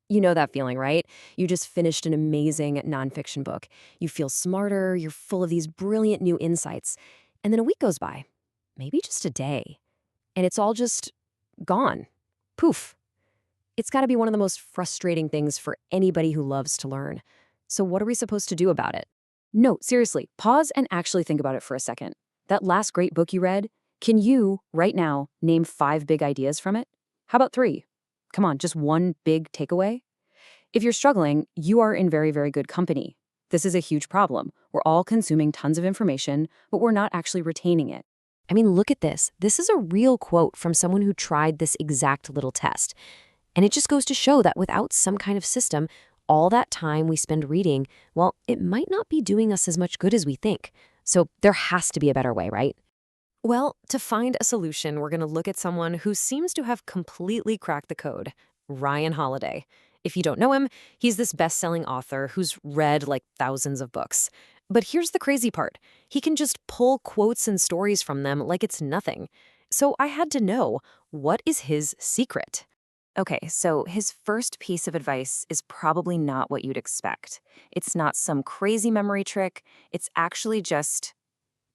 You know that feeling, right? You just finished an amazing nonfiction book. You feel smarter, you're full of these brilliant new insights. And then a week goes by, maybe just a day, and it's all just gone. Poof. It's got to be one of the most frustrating things for anybody who loves to learn. So, what are we supposed to do about it? No, seriously, pause and actually think about it for a second. That last great book you read, can you, right now, name 5 big ideas from it? How about 3? Come on, just one big takeaway? If you're struggling, you are in very, very good company. This is a huge problem. We're all consuming tons of information, but we're not actually retaining it. I mean, look at this. This is a real quote from someone who tried this exact little test. And it just goes to show that without some kind of system, all that time we spend reading, well, it might not be doing us as much good as we think. So there has to be a better way, right? Well, to find a solution, we're going to look at someone who seems to have completely cracked the code, Ryan Holiday. If you don't know him, he's this best-selling author who's read like thousands of books. But here's the crazy part. He can just pull quotes and stories from them like it's nothing. So I had to know, what is his secret? Okay, so his first piece of advice is probably not what you'd expect. It's not some crazy memory trick. It's actually just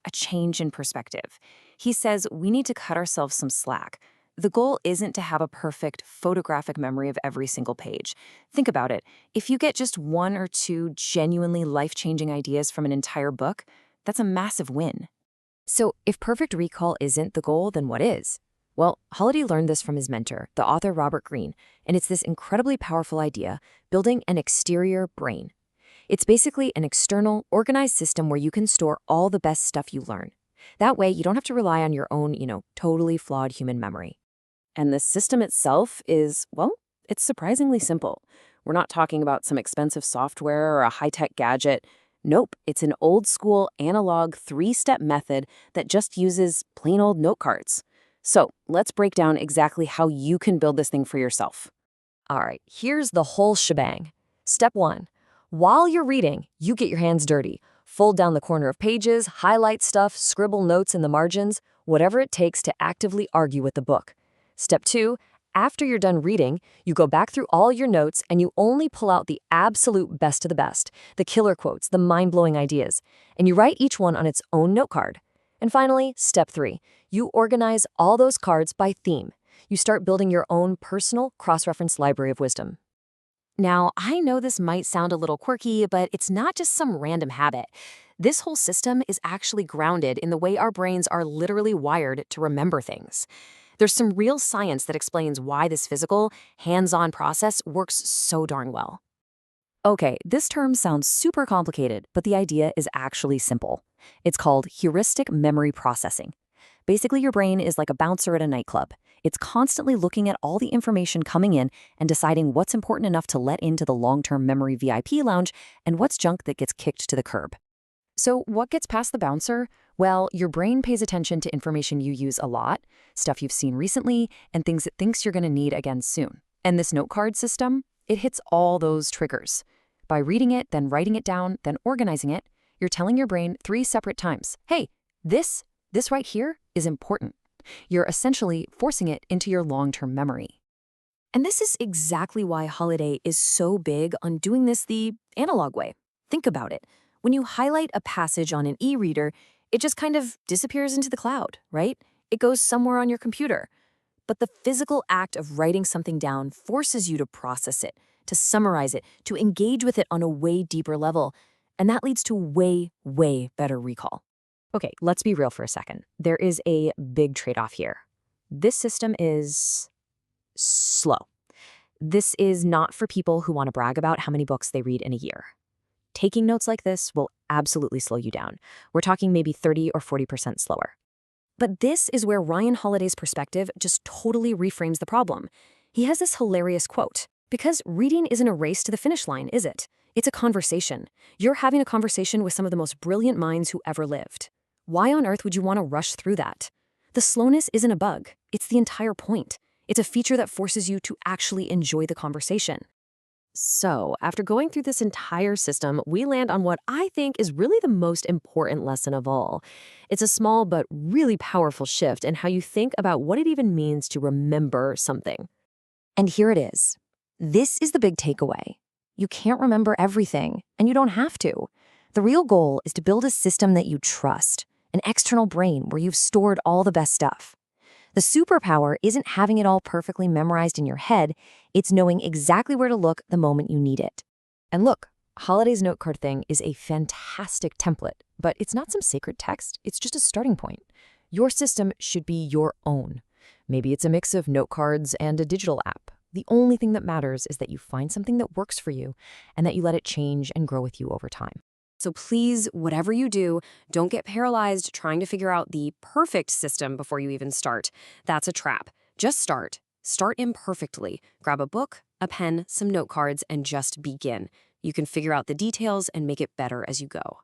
a change in perspective. He says we need to cut ourselves some slack. The goal isn't to have a perfect photographic memory of every single page. Think about it. If you get just 1 or 2 genuinely life-changing ideas from an entire book, that's a massive win. So if perfect recall isn't the goal, then what is? Well, Holiday learned this from his mentor, the author Robert Greene, and it's this incredibly powerful idea, building an exterior brain. It's basically an external, organized system where you can store all the best stuff you learn. That way, you don't have to rely on your own, totally flawed human memory. And the system itself is, well, it's surprisingly simple. We're not talking about some expensive software or a high-tech gadget. Nope, it's an old-school, analog 3-step method that just uses plain old note cards. So let's break down exactly how you can build this thing for yourself. All right, here's the whole shebang. Step 1. While you're reading, you get your hands dirty. Fold down the corner of pages, highlight stuff, scribble notes in the margins, whatever it takes to actively argue with the book. Step 2. After you're done reading, you go back through all your notes and you only pull out the absolute best of the best, the killer quotes, the mind-blowing ideas, and you write each one on its own note card. And finally, step 3. You organize all those cards by theme. You start building your own personal cross-reference library of wisdom. Now, I know this might sound a little quirky, but it's not just some random habit. This whole system is actually grounded in the way our brains are literally wired to remember things. There's some real science that explains why this physical, hands-on process works so darn well. Okay, this term sounds super complicated, but the idea is actually simple. It's called heuristic memory processing. Basically, your brain is like a bouncer at a nightclub. It's constantly looking at all the information coming in and deciding what's important enough to let into the long-term memory VIP lounge and what's junk that gets kicked to the curb. So what gets past the bouncer? Well, your brain pays attention to information you use a lot, stuff you've seen recently, and things it thinks you're going to need again soon. And this note card system, it hits all those triggers. By reading it, then writing it down, then organizing it, you're telling your brain 3 separate times, hey, this right here is important. You're essentially forcing it into your long-term memory. And this is exactly why Holiday is so big on doing this the analog way. Think about it. When you highlight a passage on an e-reader, it just kind of disappears into the cloud, right? It goes somewhere on your computer. But the physical act of writing something down forces you to process it, to summarize it, to engage with it on a way deeper level. And that leads to way, way better recall. Okay, let's be real for a second. There is a big trade-off here. This system is slow. This is not for people who want to brag about how many books they read in a year. Taking notes like this will absolutely slow you down. We're talking maybe 30 or 40% slower. But this is where Ryan Holiday's perspective just totally reframes the problem. He has this hilarious quote, because reading isn't a race to the finish line, is it? It's a conversation. You're having a conversation with some of the most brilliant minds who ever lived. Why on earth would you want to rush through that? The slowness isn't a bug. It's the entire point. It's a feature that forces you to actually enjoy the conversation. So, after going through this entire system, we land on what I think is really the most important lesson of all. It's a small but really powerful shift in how you think about what it even means to remember something. And here it is. This is the big takeaway. You can't remember everything, and you don't have to. The real goal is to build a system that you trust, an external brain where you've stored all the best stuff. The superpower isn't having it all perfectly memorized in your head, it's knowing exactly where to look the moment you need it. And look, Holiday's note card thing is a fantastic template, but it's not some sacred text, it's just a starting point. Your system should be your own. Maybe it's a mix of note cards and a digital app. The only thing that matters is that you find something that works for you and that you let it change and grow with you over time. So please, whatever you do, don't get paralyzed trying to figure out the perfect system before you even start. That's a trap. Just start. Start imperfectly. Grab a book, a pen, some note cards, and just begin. You can figure out the details and make it better as you go.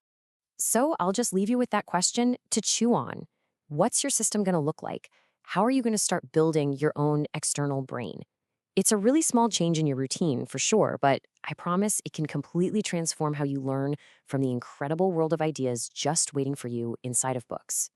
So I'll just leave you with that question to chew on. What's your system going to look like? How are you going to start building your own external brain? It's a really small change in your routine, for sure, but I promise it can completely transform how you learn from the incredible world of ideas just waiting for you inside of books.